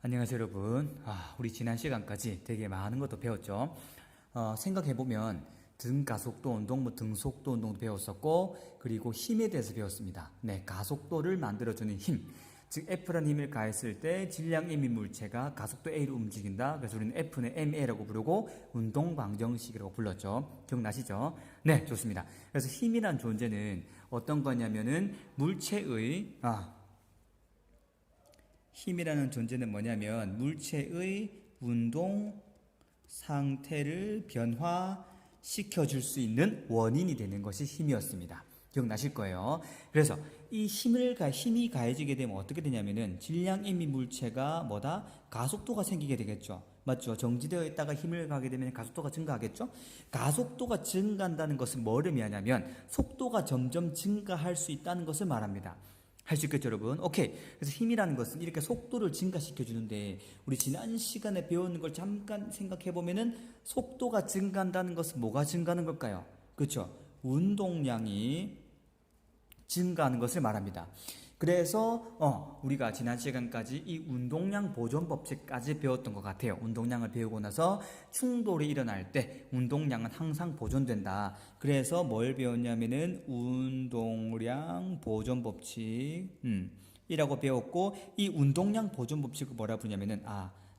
안녕하세요 여러분. 우리 지난 시간까지 되게 많은 것도 배웠죠. 생각해보면 등가속도 운동, 등속도 운동도 배웠었고, 그리고 힘에 대해서 배웠습니다. 네, 가속도를 만들어주는 힘, 즉 F라는 힘을 가했을 때 질량 M인 물체가 가속도 A로 움직인다. 그래서 우리는 F는 MA라고 부르고 운동 방정식이라고 불렀죠. 기억나시죠? 네, 좋습니다. 그래서 힘이란 존재는 어떤 거냐면은 물체의 힘이라는 존재는 뭐냐면 물체의 운동 상태를 변화시켜줄 수 있는 원인이 되는 것이 힘이었습니다. 기억나실 거예요. 그래서 이 힘이 가해지게 되면 어떻게 되냐면은 질량 임미 물체가 뭐다? 가속도가 생기게 되겠죠. 맞죠? 정지되어 있다가 힘을 가게 되면 가속도가 증가하겠죠? 가속도가 증가한다는 것은 뭐를 의미하냐면 속도가 점점 증가할 수 있다는 것을 말합니다. 할 수 있겠죠, 여러분? 오케이. 그래서 힘이라는 것은 이렇게 속도를 증가시켜 주는데, 우리 지난 시간에 배우는 걸 잠깐 생각해 보면은 속도가 증가한다는 것은 뭐가 증가하는 걸까요? 그렇죠? 운동량이 증가하는 것을 말합니다. 그래서 우리가 지난 시간까지 이 운동량 보존 법칙까지 배웠던 것 같아요. 운동량을 배우고 나서 충돌이 일어날 때 운동량은 항상 보존된다. 그래서 뭘 배웠냐면은 운동량 보존 법칙 이라고 배웠고, 이 운동량 보존 법칙을 뭐라 부르냐면은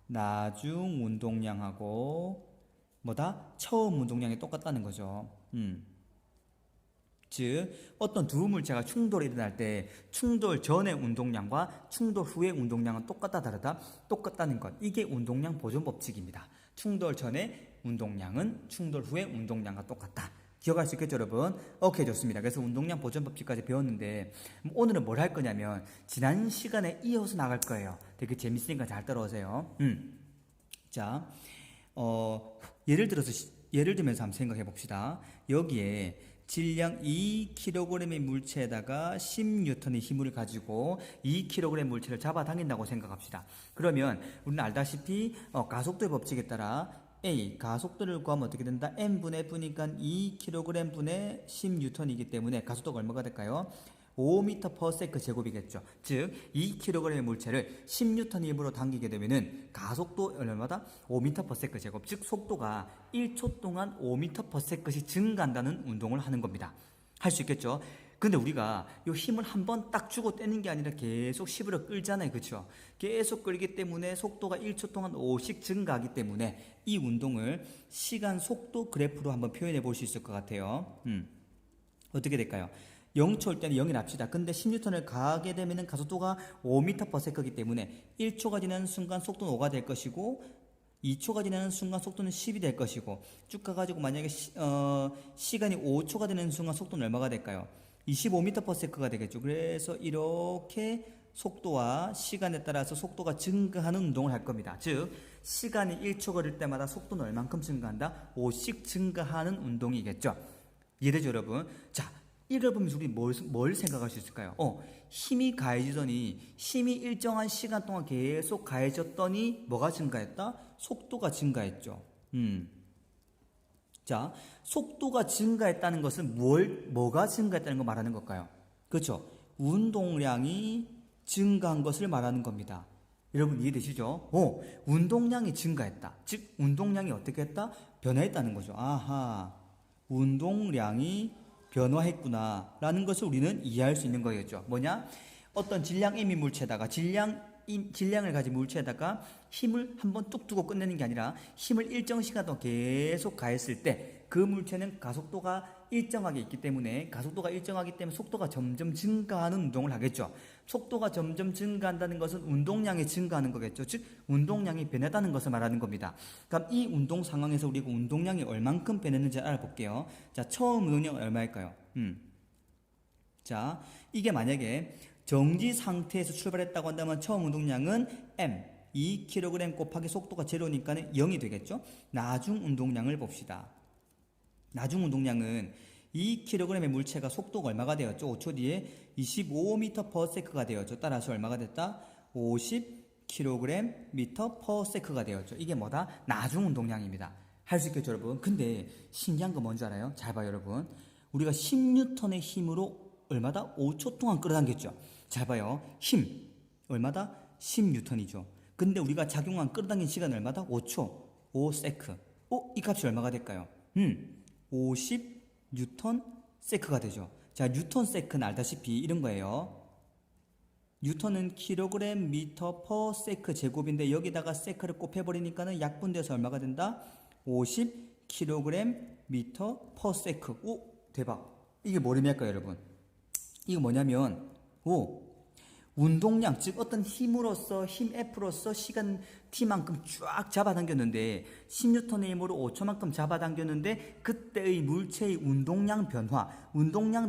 나중 운동량하고 뭐다? 처음 운동량이 똑같다는 거죠. 즉 어떤 두 물체가 충돌이 일어날 때 충돌 전의 운동량과 충돌 후의 운동량은 똑같다 다르다? 똑같다는 것, 이게 운동량 보존 법칙입니다. 충돌 전의 운동량은 충돌 후의 운동량과 똑같다. 기억할 수 있겠죠 여러분? 오케이, 좋습니다. 그래서 운동량 보존 법칙까지 배웠는데 오늘은 뭘 할 거냐면 지난 시간에 이어서 나갈 거예요. 되게 재밌으니까 잘 따라오세요. 자, 예를 들면서 한번 생각해 봅시다. 여기에 질량 2kg의 물체에다가 10N의 힘을 가지고 2kg 물체를 잡아당긴다고 생각합시다. 그러면 우리는 알다시피 가속도의 법칙에 따라 가속도를 구하면 어떻게 된다? m분의 F니까 2kg 분의 10N이기 때문에 가속도가 얼마가 될까요? 5m/s 제곱이겠죠. 즉 2kg의 물체를 10N의 힘으로 당기게 되면은 가속도 얼마다? 5m/s 제곱. 즉 속도가 1초 동안 5m/s이 증가한다는 운동을 하는 겁니다. 할 수 있겠죠? 근데 우리가 이 힘을 한번 딱 주고 떼는 게 아니라 계속 10으로 끌잖아요. 그렇죠? 계속 끌기 때문에 속도가 1초 동안 5씩 증가하기 때문에 이 운동을 시간 속도 그래프로 한번 표현해 볼 수 있을 것 같아요. 어떻게 될까요? 0초일 때는 0이 납시다. 근데 10N을 가하게 되면 가속도가 5m/s이기 때문에 1초가 지나는 순간 속도는 5가 될 것이고 2초가 지나는 순간 속도는 10이 될 것이고 쭉 가가지고 만약에 시간이 5초가 되는 순간 속도는 얼마가 될까요? 25m/s가 되겠죠. 그래서 이렇게 속도와 시간에 따라서 속도가 증가하는 운동을 할 겁니다. 즉 시간이 1초 걸릴 때마다 속도는 얼만큼 증가한다? 5씩 증가하는 운동이겠죠. 이해되죠 여러분? 자, 이걸 보면서 우리 뭘 생각할 수 있을까요? 힘이 가해지더니 힘이 일정한 시간 동안 계속 가해졌더니 뭐가 증가했다? 속도가 증가했죠. 자, 속도가 증가했다는 것은 뭐가 증가했다는 걸 말하는 걸까요? 그렇죠. 운동량이 증가한 것을 말하는 겁니다. 여러분 이해되시죠? 운동량이 증가했다. 즉 운동량이 어떻게 했다? 변화했다는 거죠. 아하, 운동량이 변화했구나 라는 것을 우리는 이해할 수 있는 거겠죠. 뭐냐? 어떤 질량 임의 물체에다가 질량을 가진 물체에다가 힘을 한번 뚝 두고 끝내는 게 아니라 힘을 일정 시간 동안 계속 가했을 때 그 물체는 가속도가 일정하게 있기 때문에 가속도가 일정하기 때문에 속도가 점점 증가하는 운동을 하겠죠. 속도가 점점 증가한다는 것은 운동량이 증가하는 거겠죠. 즉 운동량이 변했다는 것을 말하는 겁니다. 그럼 이 운동 상황에서 우리가 운동량이 얼만큼 변했는지 알아볼게요. 자, 처음 운동량은 얼마일까요? 자, 이게 만약에 정지 상태에서 출발했다고 한다면 처음 운동량은 m 2kg 곱하기 속도가 제로니까 0이 되겠죠. 나중 운동량을 봅시다. 나중 운동량은 2kg의 물체가 속도가 얼마가 되었죠? 5초 뒤에 25m/s가 되었죠. 따라서 얼마가 됐다? 50kg/s가 되었죠. 이게 뭐다? 나중 운동량입니다. 할 수 있겠죠 여러분? 근데 신기한 거 뭔지 알아요? 잘 봐요 여러분. 우리가 10N의 힘으로 얼마다? 5초 동안 끌어당겼죠. 잘 봐요. 힘 얼마다? 10N이죠. 근데 우리가 작용한 끌어당긴 시간은 얼마다? 5초. 5세크. 이 값이 얼마가 될까요? 50 뉴턴 세크가 되죠. 자, 뉴턴 세크는 알다시피 이런 거예요. 뉴턴은 킬로그램 미터 퍼 세크 제곱인데 여기다가 세크를 곱해버리니까는 약분돼서 얼마가 된다? 50 킬로그램 미터 퍼 세크. 대박. 이게 뭘 의미할까요, 여러분? 이거 뭐냐면 운동량, 즉 어떤 힘으로서 힘 F로서 시간 T만큼 쫙 잡아당겼는데 10N의 힘으로 5초만큼 잡아당겼는데 그때의 물체의 운동량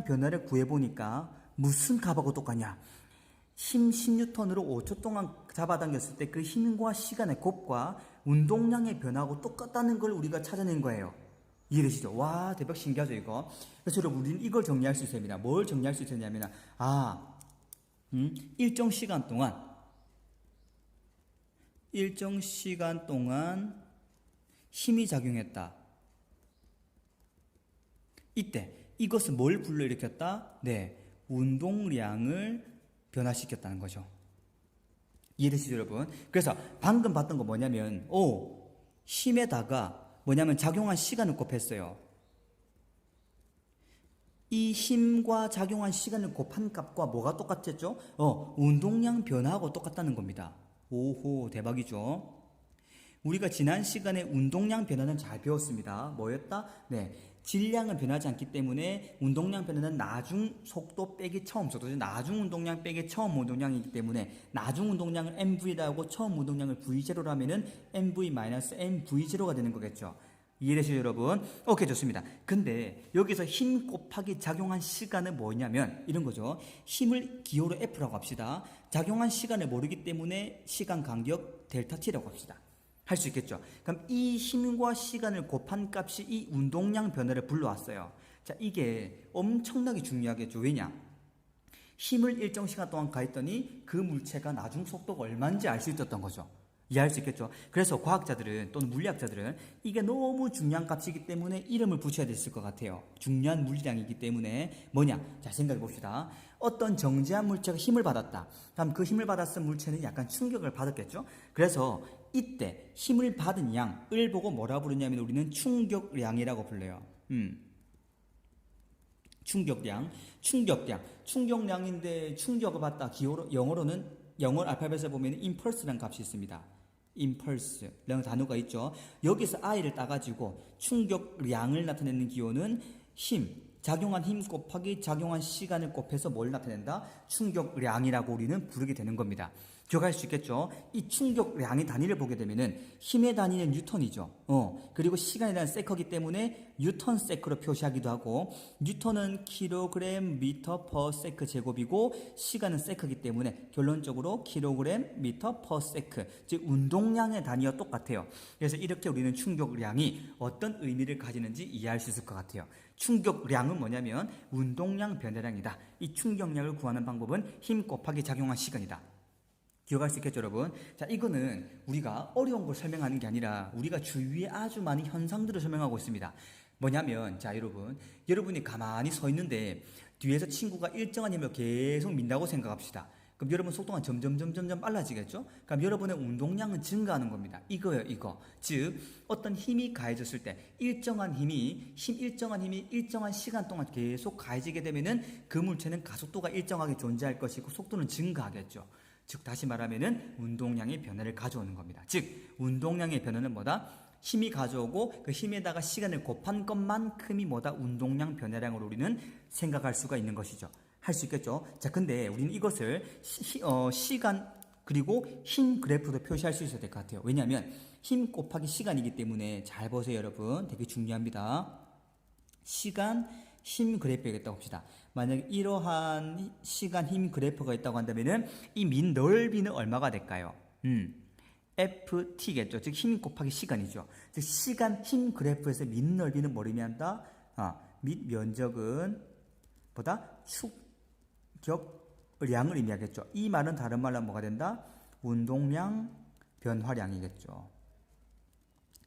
변화를 구해보니까 무슨 값하고 똑같냐? 힘 10N으로 5초 동안 잡아당겼을 때 그 힘과 시간의 곱과 운동량의 변화하고 똑같다는 걸 우리가 찾아낸 거예요. 이해되시죠? 와, 대박 신기하죠, 이거? 그래서 여러분, 우리는 이걸 정리할 수 있습니다. 뭘 정리할 수 있었냐면, 일정 시간 동안 힘이 작용했다. 이때 이것은 뭘 불러일으켰다? 네, 운동량을 변화시켰다는 거죠. 이해되시죠, 여러분? 그래서 방금 봤던 거 뭐냐면 힘에다가 작용한 시간을 곱했어요. 이 힘과 작용한 시간을 곱한 값과 뭐가 똑같았죠? 운동량 변화하고 똑같다는 겁니다. 오호, 대박이죠? 우리가 지난 시간에 운동량 변화는 잘 배웠습니다. 뭐였다? 네, 질량은 변하지 않기 때문에 운동량 변화는 나중 속도 빼기 처음 속도죠. 나중 운동량 빼기 처음 운동량이기 때문에 나중 운동량을 mv라 하고 처음 운동량을 v0로 하면은 mv-mv0가 되는 거겠죠. 이해되시죠, 여러분? 오케이, 좋습니다. 근데 여기서 힘 곱하기 작용한 시간은 뭐냐면 이런 거죠. 힘을 기호로 F라고 합시다. 작용한 시간을 모르기 때문에 시간 간격 델타 T라고 합시다. 할 수 있겠죠. 그럼 이 힘과 시간을 곱한 값이 이 운동량 변화를 불러왔어요. 자, 이게 엄청나게 중요하겠죠. 왜냐? 힘을 일정 시간 동안 가했더니 그 물체가 나중 속도가 얼마인지 알 수 있었던 거죠. 이해할 수 있겠죠. 그래서 과학자들은 또는 물리학자들은 이게 너무 중요한 값이기 때문에 이름을 붙여야 됐을 것 같아요. 중요한 물리량이기 때문에 자, 생각해 봅시다. 어떤 정제한 물체가 힘을 받았다. 그럼 그 힘을 받았은 물체는 약간 충격을 받았겠죠. 그래서 이때 힘을 받은 양을 보고 뭐라 부르냐면 우리는 충격량이라고 불러요. 충격량인데 충격을 받다. 영어로 알파벳에 보면 impulse라는 값이 있습니다. impulse라는 단어가 있죠. 여기서 i를 따가지고 충격량을 나타내는 기호는 작용한 힘 곱하기 작용한 시간을 곱해서 뭘 나타낸다? 충격량이라고 우리는 부르게 되는 겁니다. 기억할 수 있겠죠? 이 충격량의 단위를 보게 되면은 힘의 단위는 뉴턴이죠. 그리고 시간에 대한 세커기 때문에 뉴턴 세크로 표시하기도 하고 뉴턴은 킬로그램 미터 퍼 세크 제곱이고 시간은 세크기 때문에 결론적으로 킬로그램 미터 퍼 세크, 즉 운동량의 단위와 똑같아요. 그래서 이렇게 우리는 충격량이 어떤 의미를 가지는지 이해할 수 있을 것 같아요. 충격량은 뭐냐면 운동량 변화량이다. 이 충격량을 구하는 방법은 힘 곱하기 작용한 시간이다. 기억할 수 있겠죠, 여러분? 자, 이거는 우리가 어려운 걸 설명하는 게 아니라 우리가 주위에 아주 많은 현상들을 설명하고 있습니다. 자, 여러분이 가만히 서 있는데 뒤에서 친구가 일정한 힘을 계속 민다고 생각합시다. 그럼 여러분 속도가 점점 빨라지겠죠? 그럼 여러분의 운동량은 증가하는 겁니다. 이거예요, 이거. 즉, 어떤 힘이 가해졌을 때 일정한 힘이 일정한 시간 동안 계속 가해지게 되면은 그 물체는 가속도가 일정하게 존재할 것이고 속도는 증가하겠죠. 즉, 다시 말하면은 운동량의 변화를 가져오는 겁니다. 즉, 운동량의 변화는 뭐다? 힘이 가져오고 그 힘에다가 시간을 곱한 것만큼이 뭐다? 운동량 변화량으로 우리는 생각할 수가 있는 것이죠. 할 수 있겠죠. 자, 근데 우리는 이것을 시간 그리고 힘 그래프로 표시할 수 있어야 될 것 같아요. 왜냐하면 힘 곱하기 시간이기 때문에 잘 보세요, 여러분. 되게 중요합니다. 시간, 힘 그래프가 있다고 합시다. 만약에 이러한 시간 힘 그래프가 있다고 한다면은 이 민 넓이는 얼마가 될까요? FT겠죠. 즉 힘 곱하기 시간이죠. 즉 시간 힘 그래프에서 민 넓이는 뭘 의미한다? 및 면적은 보다 축격량을 의미하겠죠. 이 말은 다른 말로 하면 뭐가 된다? 운동량 변화량이겠죠.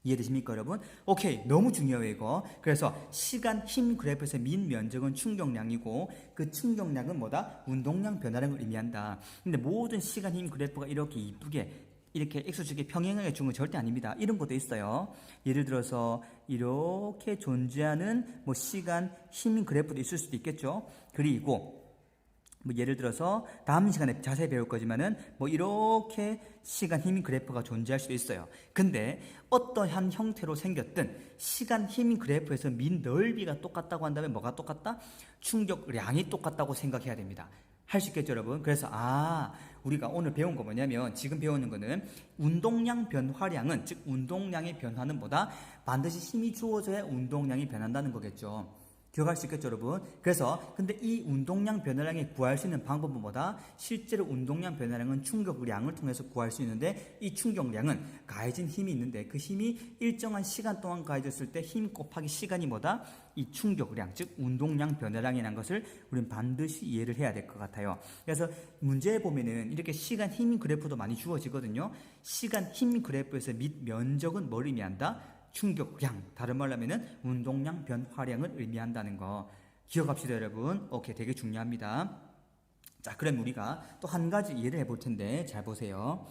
이해되십니까, 여러분? 오케이, 너무 중요해요, 이거. 그래서 시간 힘 그래프에서 민 면적은 충격량이고 그 충격량은 뭐다? 운동량 변화량을 의미한다. 근데 모든 시간 힘 그래프가 이렇게 이쁘게 이렇게 X축이 평행하게 준 건 절대 아닙니다. 이런 것도 있어요. 예를 들어서 이렇게 존재하는 뭐 시간, 힘 그래프도 있을 수도 있겠죠. 그리고 뭐 예를 들어서 다음 시간에 자세히 배울 거지만은 뭐 이렇게 시간, 힘 그래프가 존재할 수도 있어요. 근데 어떠한 형태로 생겼든 시간, 힘 그래프에서 민 넓이가 똑같다고 한다면 뭐가 똑같다? 충격량이 똑같다고 생각해야 됩니다. 할 수 있겠죠, 여러분? 그래서 우리가 오늘 배운 거 뭐냐면 지금 배우는 거는 운동량 변화량은, 즉 운동량의 변화는 뭐다? 반드시 힘이 주어져야 운동량이 변한다는 거겠죠. 기억할 수 있겠죠, 여러분? 그래서 근데 이 운동량 변화량을 구할 수 있는 방법은 뭐다? 실제로 운동량 변화량은 충격량을 통해서 구할 수 있는데, 이 충격량은 가해진 힘이 있는데 그 힘이 일정한 시간 동안 가해졌을 때 힘 곱하기 시간이 뭐다? 이 충격량, 즉 운동량 변화량이라는 것을 우리는 반드시 이해를 해야 될 것 같아요. 그래서 문제에 보면은 이렇게 시간, 힘 그래프도 많이 주어지거든요. 시간, 힘 그래프에서 및 면적은 뭘 의미한다? 충격량, 다른 말로 하면은 운동량 변화량을 의미한다는 거 기억합시다, 여러분. 오케이, 되게 중요합니다. 자, 그럼 우리가 또 한 가지 예를 해볼 텐데 잘 보세요.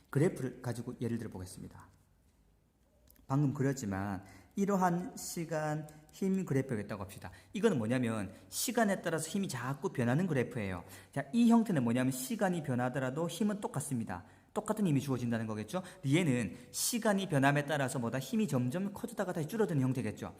그래프를 가지고 예를 들어 보겠습니다. 방금 그렸지만 이러한 시간, 힘 그래프가 있다고 합시다. 이거는 뭐냐면 시간에 따라서 힘이 자꾸 변하는 그래프예요. 자, 이 형태는 뭐냐면 시간이 변하더라도 힘은 똑같습니다. 똑같은 힘이 주어진다는 거겠죠. 얘는 시간이 변함에 따라서 뭐다? 힘이 점점 커지다가 다시 줄어드는 형태겠죠.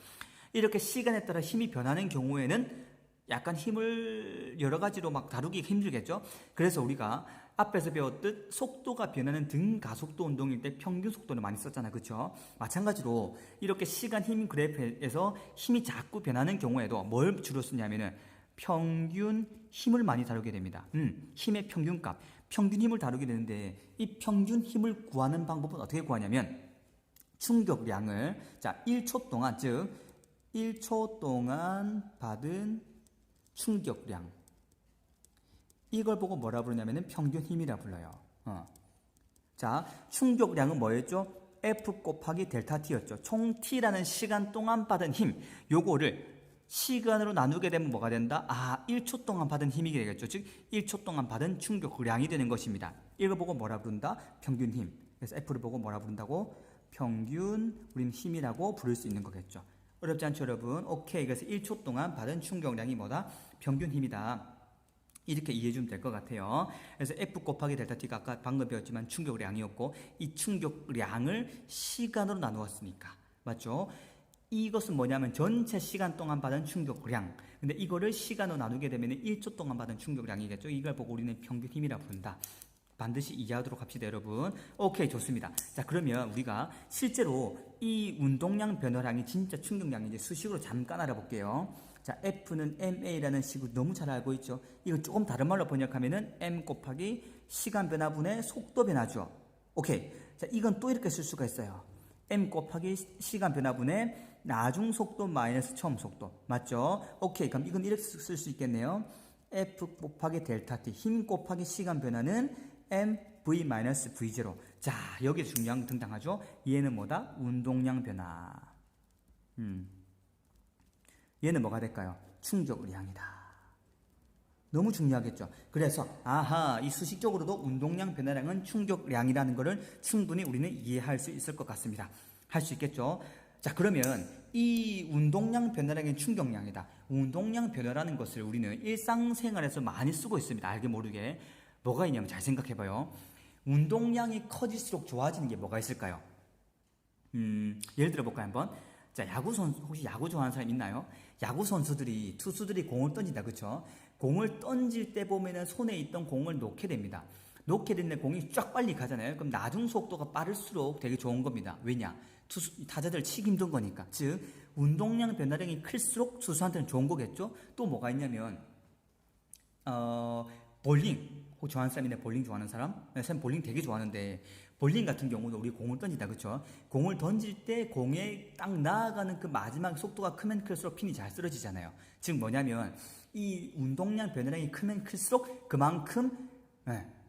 이렇게 시간에 따라 힘이 변하는 경우에는 약간 힘을 여러 가지로 막 다루기 힘들겠죠. 그래서 우리가 앞에서 배웠듯 속도가 변하는 등가속도 운동일 때 평균 속도를 많이 썼잖아요. 그렇죠? 마찬가지로 이렇게 시간 힘 그래프에서 힘이 자꾸 변하는 경우에도 뭘 주로 쓰냐면은 평균 힘을 많이 다루게 됩니다. 힘의 평균값, 평균 힘을 다루게 되는데 이 평균 힘을 구하는 방법은 어떻게 구하냐면 충격량을 1초 동안, 즉 1초 동안 받은 충격량, 이걸 보고 뭐라 부르냐면 평균 힘이라 불러요. 자, 충격량은 뭐였죠? F 곱하기 델타 T였죠. 총 T라는 시간 동안 받은 힘, 요거를 시간으로 나누게 되면 뭐가 된다? 1초 동안 받은 힘이 되겠죠. 즉 1초 동안 받은 충격량이 되는 것입니다. 이걸 보고 뭐라 부른다? 평균 힘. 그래서 F를 보고 뭐라 부른다고? 평균 우리는 힘이라고 부를 수 있는 거겠죠. 어렵지 않죠, 여러분? 오케이. 그래서 1초 동안 받은 충격량이 뭐다? 평균 힘이다. 이렇게 이해해주면 될 것 같아요. 그래서 F 곱하기 델타 T가 아까 방금 배웠지만 충격량이었고, 이 충격량을 시간으로 나누었으니까, 맞죠? 이것은 뭐냐면 전체 시간 동안 받은 충격량. 근데 이거를 시간으로 나누게 되면 1초 동안 받은 충격량이겠죠. 이걸 보고 우리는 평균 힘이라 부른다. 반드시 이해하도록 합시다, 여러분. 오케이, 좋습니다. 자, 그러면 우리가 실제로 이 운동량 변화량이 진짜 충격량인지 수식으로 잠깐 알아볼게요. 자, F는 MA라는 식으로 너무 잘 알고 있죠. 이거 조금 다른 말로 번역하면은 M 곱하기 시간 변화분의 속도 변화죠. 오케이. 자, 이건 또 이렇게 쓸 수가 있어요. M 곱하기 시간 변화분의 나중 속도 마이너스 처음 속도. 맞죠? 오케이. 그럼 이건 이렇게 쓸 수 있겠네요. F 곱하기 델타 T. 힘 곱하기 시간 변화는 MV 마이너스 V0. 자, 여기 중요한 거 등장하죠. 얘는 뭐다? 운동량 변화. 얘는 뭐가 될까요? 충격량이다. 너무 중요하겠죠. 그래서 이 수식적으로도 운동량 변화량은 충격량이라는 것을 충분히 우리는 이해할 수 있을 것 같습니다. 할 수 있겠죠. 자, 그러면 이 운동량 변화량의 충격량이다. 운동량 변화라는 것을 우리는 일상생활에서 많이 쓰고 있습니다. 알게 모르게. 뭐가 있냐면 잘 생각해봐요. 운동량이 커질수록 좋아지는 게 뭐가 있을까요? 예를 들어볼까요, 한번? 자, 혹시 야구 좋아하는 사람 있나요? 야구 선수들이, 투수들이 공을 던진다, 그쵸? 공을 던질 때 보면은 손에 있던 공을 놓게 됩니다. 놓게 됐는데 공이 쫙 빨리 가잖아요. 그럼 나중 속도가 빠를수록 되게 좋은 겁니다. 왜냐? 타자들 치기 힘든 거니까. 즉, 운동량 변화량이 클수록 투수한테는 좋은 거겠죠? 또 뭐가 있냐면, 볼링. 혹시 좋아하는 사람 있나요? 볼링 좋아하는 사람? 네, 쌤 볼링 되게 좋아하는데, 볼링 같은 경우도 우리 공을 던진다, 그쵸? 공을 던질 때 공에 딱 나아가는 그 마지막 속도가 크면 클수록 핀이 잘 쓰러지잖아요. 즉 뭐냐면 이 운동량 변화량이 크면 클수록 그만큼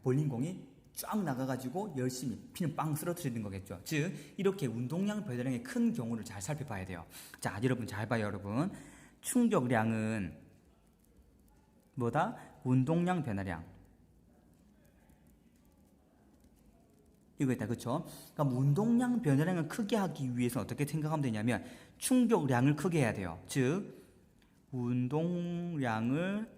볼링공이 쫙 나가가지고 열심히 핀을 빵 쓰러뜨리는 거겠죠. 즉 이렇게 운동량 변화량이 큰 경우를 잘 살펴봐야 돼요. 자, 여러분 잘 봐요, 여러분. 충격량은 뭐다? 운동량 변화량. 이거 있다. 그쵸? 그럼 운동량 변화량을 크게 하기 위해서 어떻게 생각하면 되냐면 충격량을 크게 해야 돼요. 즉 운동량을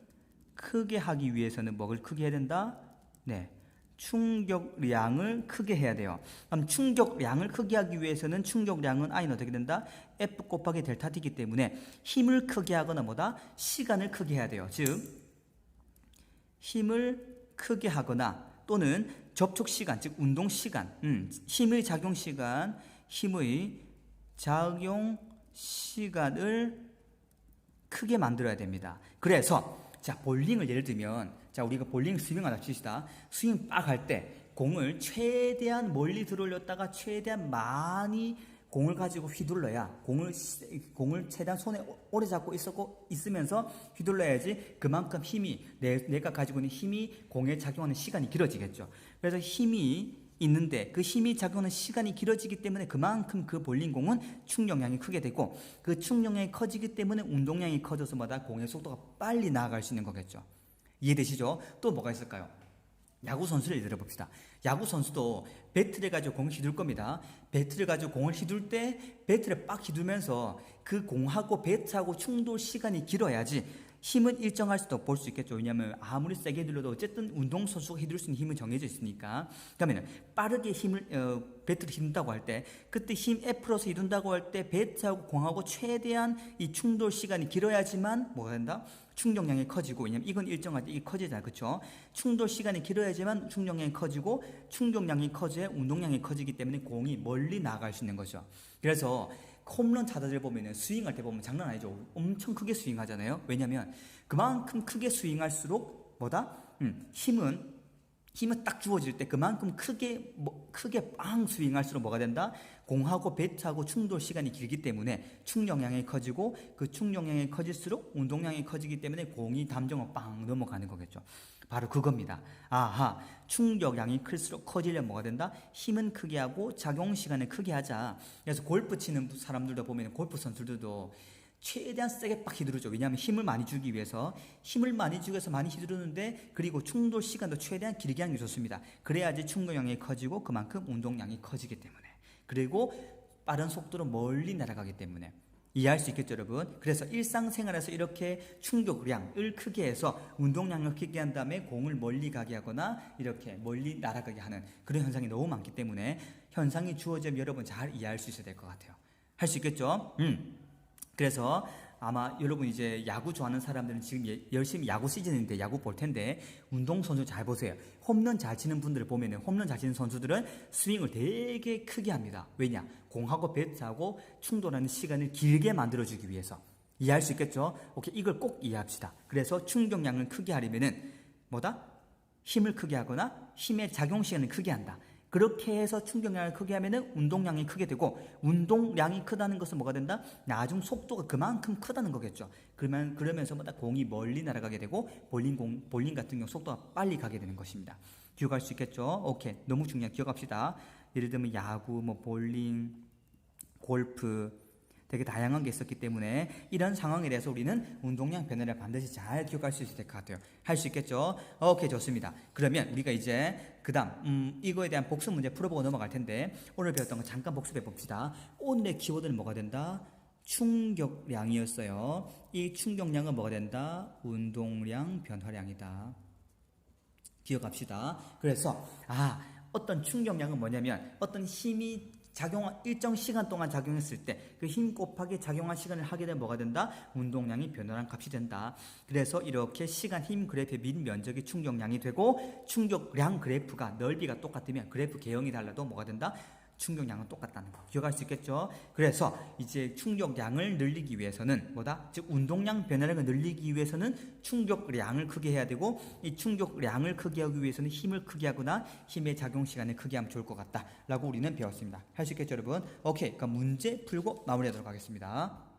크게 하기 위해서는 뭐를 크게 해야 된다? 네. 충격량을 크게 해야 돼요. 그럼 충격량을 크게 하기 위해서는 충격량은 I는 어떻게 된다? F 곱하기 델타 T이기 때문에 힘을 크게 하거나 뭐다? 시간을 크게 해야 돼요. 즉 힘을 크게 하거나 또는 접촉 시간, 즉 운동 시간, 힘의 작용 시간, 힘의 작용 시간을 크게 만들어야 됩니다. 그래서 자 볼링을 예를 들면 자 우리가 볼링 스윙을 합시다. 스윙 빡 할 때 공을 최대한 멀리 들어올렸다가 최대한 많이 공을 가지고 휘둘러야 공을 최대한 손에 오래 잡고 있으면서 휘둘러야지 그만큼 힘이 내가 가지고 있는 힘이 공에 작용하는 시간이 길어지겠죠. 그래서 힘이 있는데 그 힘이 작용하는 시간이 길어지기 때문에 그만큼 그 볼링공은 충격량이 크게 되고 그 충격량이 커지기 때문에 운동량이 커져서 마다 공의 속도가 빨리 나아갈 수 있는 거겠죠. 이해되시죠? 또 뭐가 있을까요? 야구 선수를 예를 들어봅시다. 야구 선수도 배트를 가지고 공을 휘둘 겁니다. 배트를 가지고 공을 휘둘 때 배트를 빡 휘두면서 그 공하고 배트하고 충돌 시간이 길어야지 힘은 일정할 수도 볼 수 있겠죠. 왜냐하면 아무리 세게 휘둘러도 어쨌든 운동선수가 휘둘 수 있는 힘은 정해져 있으니까. 그러면 빠르게 배트를 휘둔다고 할 때 그때 힘 F로서 휘둔다고 할 때 배트하고 공하고 최대한 이 충돌 시간이 길어야지만 뭐가 된다? 충격량이 커지고 왜냐면 이건 일정할 때 이게 커지잖아요. 그렇죠? 충돌 시간이 길어야지만 충격량이 커지고 충격량이 커져야 운동량이 커지기 때문에 공이 멀리 나갈 수 있는 거죠. 그래서 홈런 타자들 보면은 스윙할 때 보면 장난 아니죠. 엄청 크게 스윙하잖아요. 왜냐면 그만큼 크게 스윙할수록 뭐다? 힘은 딱 주어질 때 그만큼 크게 빵 스윙할수록 뭐가 된다? 공하고 배트하고 충돌 시간이 길기 때문에 충격량이 커지고 그 충격량이 커질수록 운동량이 커지기 때문에 공이 담장으로 빵 넘어가는 거겠죠. 바로 그겁니다. 아하, 충격량이 클수록 커지려면 뭐가 된다? 힘은 크게 하고 작용 시간을 크게 하자. 그래서 골프 치는 사람들도 보면 골프 선수들도 최대한 세게 빡 휘두르죠. 왜냐하면 힘을 많이 주기 위해서 많이 휘두르는데 그리고 충돌 시간도 최대한 길게 하는 게 좋습니다. 그래야지 충격량이 커지고 그만큼 운동량이 커지기 때문에 그리고 빠른 속도로 멀리 날아가기 때문에 이해할 수 있겠죠, 여러분? 그래서 일상생활에서 이렇게 충격량을 크게 해서 운동량을 크게 한 다음에 공을 멀리 가게 하거나 이렇게 멀리 날아가게 하는 그런 현상이 너무 많기 때문에 현상이 주어지면 여러분 잘 이해할 수 있어야 될 것 같아요. 할 수 있겠죠? 그래서 아마 여러분 이제 야구 좋아하는 사람들은 지금 열심히 야구 시즌인데 야구 볼 텐데 운동선수 잘 보세요. 홈런 잘 치는 분들을 보면은 홈런 잘 치는 선수들은 스윙을 되게 크게 합니다. 왜냐? 공하고 배트하고 충돌하는 시간을 길게 만들어주기 위해서. 이해할 수 있겠죠? 오케이, 이걸 꼭 이해합시다. 그래서 충격량을 크게 하려면은 뭐다? 힘을 크게 하거나 힘의 작용 시간을 크게 한다. 그렇게 해서 충격량을 크게 하면은 운동량이 크게 되고 운동량이 크다는 것은 뭐가 된다? 나중 속도가 그만큼 크다는 거겠죠. 그러면서 공이 멀리 날아가게 되고 볼링 같은 경우 속도가 빨리 가게 되는 것입니다. 기억할 수 있겠죠? 오케이, 너무 중요한 기억합시다. 예를 들면 야구, 볼링, 골프 되게 다양한 게 있었기 때문에 이런 상황에 대해서 우리는 운동량 변화를 반드시 잘 기억할 수 있을 것 같아요. 할 수 있겠죠? 오케이, 좋습니다. 그러면 우리가 이제 그 다음 이거에 대한 복습 문제 풀어보고 넘어갈 텐데 오늘 배웠던 거 잠깐 복습해 봅시다. 오늘의 키워드는 뭐가 된다? 충격량이었어요. 이 충격량은 뭐가 된다? 운동량 변화량이다. 기억합시다. 그래서 어떤 충격량은 뭐냐면 어떤 힘이 일정 시간 동안 작용했을 때 그 힘 곱하기 작용한 시간을 하게 되면 뭐가 된다? 운동량이 변화량 값이 된다. 그래서 이렇게 시간 힘 그래프의 민 면적이 충격량이 되고 충격량 그래프가 넓이가 똑같으면 그래프 개형이 달라도 뭐가 된다? 충격량은 똑같다는 거 기억할 수 있겠죠? 그래서 이제 충격량을 늘리기 위해서는 뭐다? 즉 운동량 변화량을 늘리기 위해서는 충격량을 크게 해야 되고 이 충격량을 크게 하기 위해서는 힘을 크게 하거나 힘의 작용 시간을 크게 하면 좋을 것 같다 라고 우리는 배웠습니다. 할 수 있겠죠, 여러분? 오케이, 그럼 문제 풀고 마무리하도록 하겠습니다.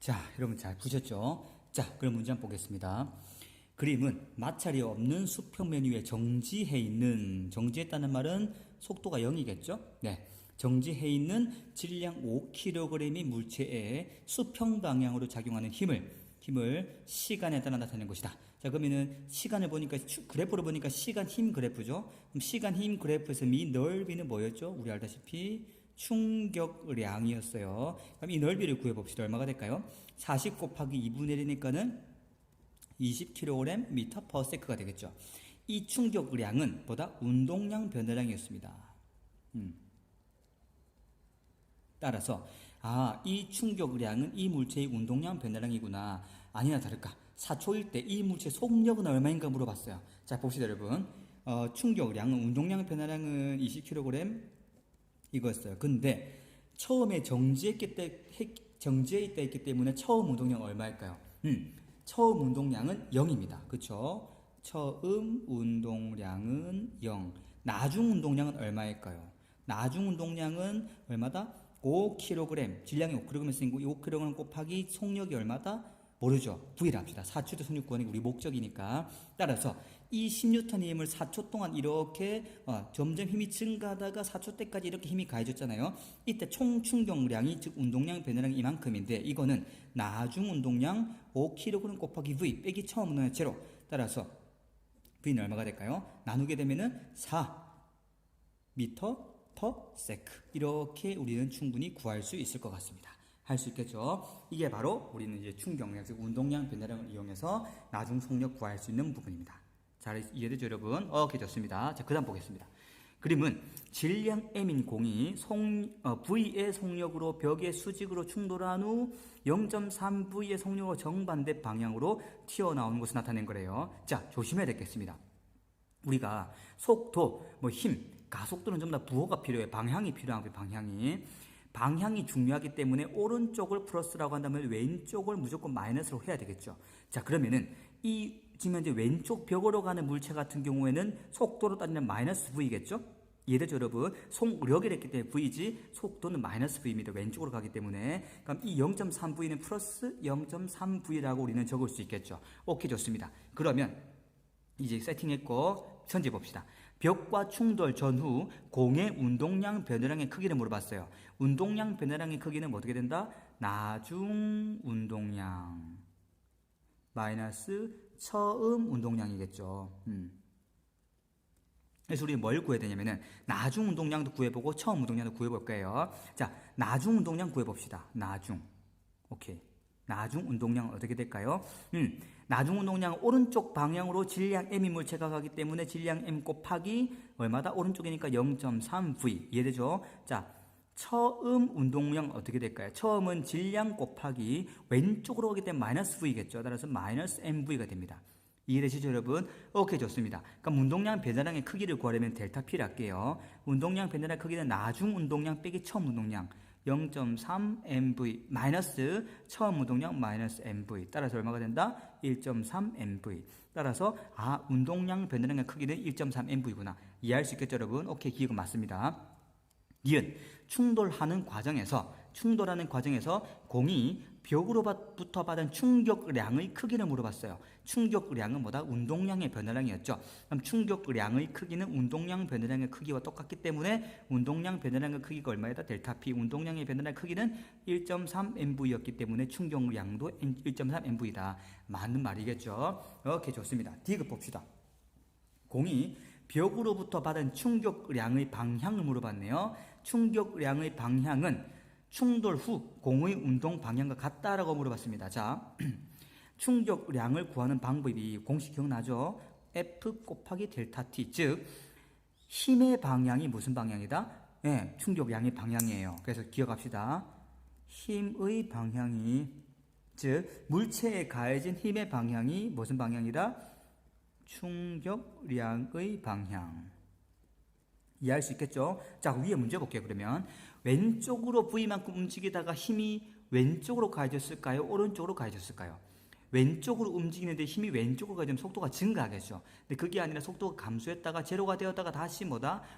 자, 여러분 잘 푸셨죠? 자, 그럼 문제 한번 보겠습니다. 그림은 마찰이 없는 수평면 위에 정지했다는 말은 속도가 0이겠죠? 네. 정지해 있는 질량 5kg의 물체에 수평 방향으로 작용하는 힘을 시간에 따라 나타내는 것이다. 자, 그러면은 시간을 보니까 그래프를 보니까 시간 힘 그래프죠. 그럼 시간 힘 그래프에서 이 넓이는 뭐였죠? 우리 알다시피 충격량이었어요. 그럼 이 넓이를 구해 봅시다. 얼마가 될까요? 40 곱하기 2분의 1이니까는 20kg m per sec가 되겠죠. 이 충격량은 보다 운동량 변화량이었습니다. 따라서 이 충격량은 이 물체의 운동량 변화량이구나. 아니나 다를까 4초일 때 이 물체의 속력은 얼마인가 물어봤어요. 자, 봅시다 여러분. 충격량은 운동량 변화량은 20kg 이거였어요. 근데 처음에 정지해 있다 했기 때문에 처음 운동량 얼마일까요? 처음 운동량은 0입니다. 그쵸? 처음 운동량은 0. 나중 운동량은 얼마일까요? 나중 운동량은 얼마다? 5kg. 질량이 5kg이니까 5kg 곱하기 속력이 얼마다? 모르죠. V를 합시다. 4초대 속력 구하는 게 우리 목적이니까. 따라서 이 10N의 힘을 4초 동안 이렇게 점점 힘이 증가하다가 4초 때까지 이렇게 힘이 가해졌잖아요. 이때 총 충격량이 즉 운동량 변화량이 이만큼인데 이거는 나중 운동량 5kg 곱하기 V 빼기 처음 운동량 제로. 따라서 V는 얼마가 될까요? 나누게 되면은 4m per sec. 이렇게 우리는 충분히 구할 수 있을 것 같습니다. 할 수 있겠죠? 이게 바로 우리는 이제 충격량, 즉 운동량 변화량을 이용해서 나중 속력 구할 수 있는 부분입니다. 잘 이해되죠, 여러분? 오케이, 좋습니다. 자, 그 다음 보겠습니다. 그림은 질량 m인 공이 V의 속력으로 벽의 수직으로 충돌한 후 0.3V의 속력으로 정반대 방향으로 튀어나오는 것을 나타낸 거래요. 자, 조심해야 되겠습니다. 우리가 속도, 힘, 가속도는 전부 다 부호가 필요해요. 방향이 필요하고요, 방향이 중요하기 때문에 오른쪽을 플러스라고 한다면 왼쪽을 무조건 마이너스로 해야 되겠죠. 자, 그러면은 지금 현재 왼쪽 벽으로 가는 물체 같은 경우에는 속도로 따지면 마이너스 V겠죠? 이해되죠, 여러분? 속력이 됐기 때문에 V지 속도는 마이너스 V입니다. 왼쪽으로 가기 때문에. 그럼 이 0.3V는 플러스 0.3V라고 우리는 적을 수 있겠죠. 오케이, 좋습니다. 그러면 이제 세팅했고 현재 봅시다. 벽과 충돌 전후 공의 운동량 변화량의 크기를 물어봤어요. 운동량 변화량의 크기는 어떻게 된다? 나중 운동량 마이너스 처음 운동량이겠죠. 그래서 우리 뭘 구해야 되냐면은 나중 운동량도 구해보고 처음 운동량도 구해볼 거예요. 자, 나중 운동량 구해봅시다. 오케이. 나중 운동량은 어떻게 될까요? 나중 운동량은 오른쪽 방향으로 질량 m이 물체가 가기 때문에 질량 m 곱하기 얼마다? 오른쪽이니까 0.3v. 이해되죠? 자, 처음 운동량 어떻게 될까요? 처음은 질량 곱하기 왼쪽으로 오기 때문에 마이너스 v겠죠. 따라서 마이너스 mv가 됩니다. 이해되시죠, 여러분? 오케이, 좋습니다. 그럼 운동량 변화량의 크기를 구하려면 델타 P를 할게요. 운동량 변화량 크기는 나중 운동량 빼기 처음 운동량 0.3 mv 마이너스 처음 운동량 마이너스 mv. 따라서 얼마가 된다? 1.3 mv. 따라서 운동량 변화량의 크기는 1.3 mv구나. 이해할 수 있겠죠, 여러분? 오케이, 기억은 맞습니다. 이은 충돌하는 과정에서 공이 벽으로부터 받은 충격량의 크기를 물어봤어요. 충격량은 뭐다? 운동량의 변화량이었죠. 그럼 충격량의 크기는 운동량 변화량의 크기와 똑같기 때문에 운동량 변화량의 크기가 얼마이다? 델타 P. 운동량의 변화량의 크기는 1.3 mv였기 때문에 충격량도 1.3 mv다. 맞는 말이겠죠. 오케이, 좋습니다. D급 봅시다. 공이 벽으로부터 받은 충격량의 방향을 물어봤네요. 충격량의 방향은 충돌 후 공의 운동 방향과 같다라고 물어봤습니다. 자, 충격량을 구하는 방법이 공식 기억나죠? F 곱하기 델타 T, 즉 힘의 방향이 무슨 방향이다? 네, 충격량의 방향이에요. 그래서 기억합시다. 힘의 방향이, 즉 물체에 가해진 힘의 방향이 무슨 방향이다? 충격량의 방향. 이해할 수 있겠죠? 자, 위에 문제 볼게요. 그러면 왼쪽으로 V만큼 움직이다가 힘이 왼쪽으로 가해졌을까요? 오른쪽으로 가해졌을까요? 왼쪽으로 움직이는데 힘이 왼쪽으로 가해지면 속도가 증가하겠죠. 근데 그게 아니라 속도가 감소했다가 제로가 되었다가 다시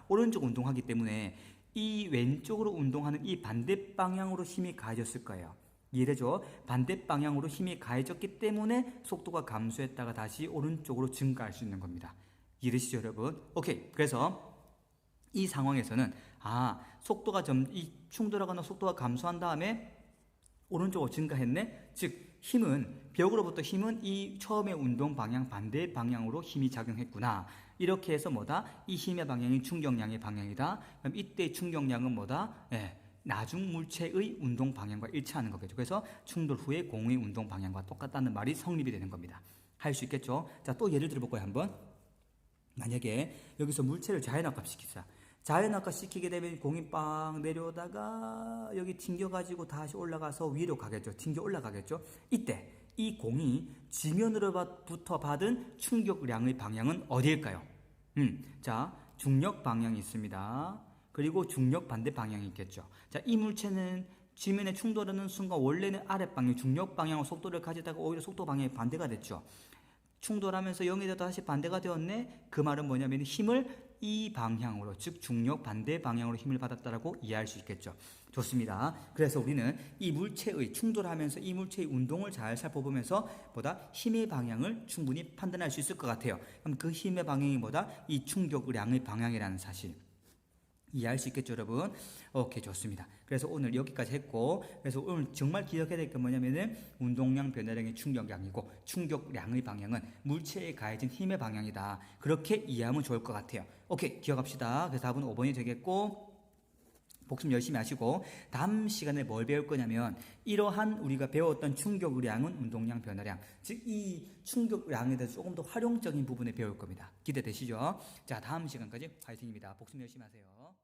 오른쪽 운동하기 때문에 이 왼쪽으로 운동하는 이 반대 방향으로 힘이 가해졌을 거예요. 이해되죠? 반대 방향으로 힘이 가해졌기 때문에 속도가 감소했다가 다시 오른쪽으로 증가할 수 있는 겁니다. 이해되시죠, 여러분? 오케이. 그래서 이 상황에서는 속도가 이 충돌하거나 속도가 감소한 다음에 오른쪽으로 증가했네. 즉 힘은 벽으로부터 힘은 이 처음의 운동 방향 반대 방향으로 힘이 작용했구나. 이렇게 해서 이 힘의 방향이 충격량의 방향이다. 그럼 이때 충격량은 나중 물체의 운동 방향과 일치하는 거겠죠. 그래서 충돌 후에 공의 운동 방향과 똑같다는 말이 성립이 되는 겁니다. 할 수 있겠죠? 자, 또 예를 들어볼까요, 한번? 만약에 여기서 물체를 자연압값 시키자. 자연압값 시키게 되면 공이 빵 내려오다가 여기 튕겨가지고 다시 올라가서 위로 가겠죠. 튕겨 올라가겠죠. 이때 이 공이 지면으로부터 받은 충격량의 방향은 어디일까요? 자, 중력 방향이 있습니다. 그리고 중력 반대 방향이 있겠죠. 자, 이 물체는 지면에 충돌하는 순간 원래는 아랫방향, 중력 방향으로 속도를 가지다가 오히려 속도 방향이 반대가 됐죠. 충돌하면서 0에서 다시 반대가 되었네. 그 말은 뭐냐면 힘을 이 방향으로, 즉 중력 반대 방향으로 힘을 받았다라고 이해할 수 있겠죠. 좋습니다. 그래서 우리는 이 물체의 충돌하면서 이 물체의 운동을 잘 살펴보면서 힘의 방향을 충분히 판단할 수 있을 것 같아요. 그럼 그 힘의 방향이 이 충격량의 방향이라는 사실. 이해할 수 있겠죠, 여러분? 오케이, 좋습니다. 그래서 오늘 여기까지 했고, 그래서 오늘 정말 기억해야 될 게 뭐냐면은 운동량 변화량의 충격량이고 충격량의 방향은 물체에 가해진 힘의 방향이다. 그렇게 이해하면 좋을 것 같아요. 오케이, 기억합시다. 그래서 답은 5번이 되겠고, 복습 열심히 하시고 다음 시간에 뭘 배울 거냐면 이러한 우리가 배웠던 충격량은 운동량 변화량, 즉 이 충격량에 대해서 조금 더 활용적인 부분을 배울 겁니다. 기대되시죠? 자, 다음 시간까지 화이팅입니다. 복습 열심히 하세요.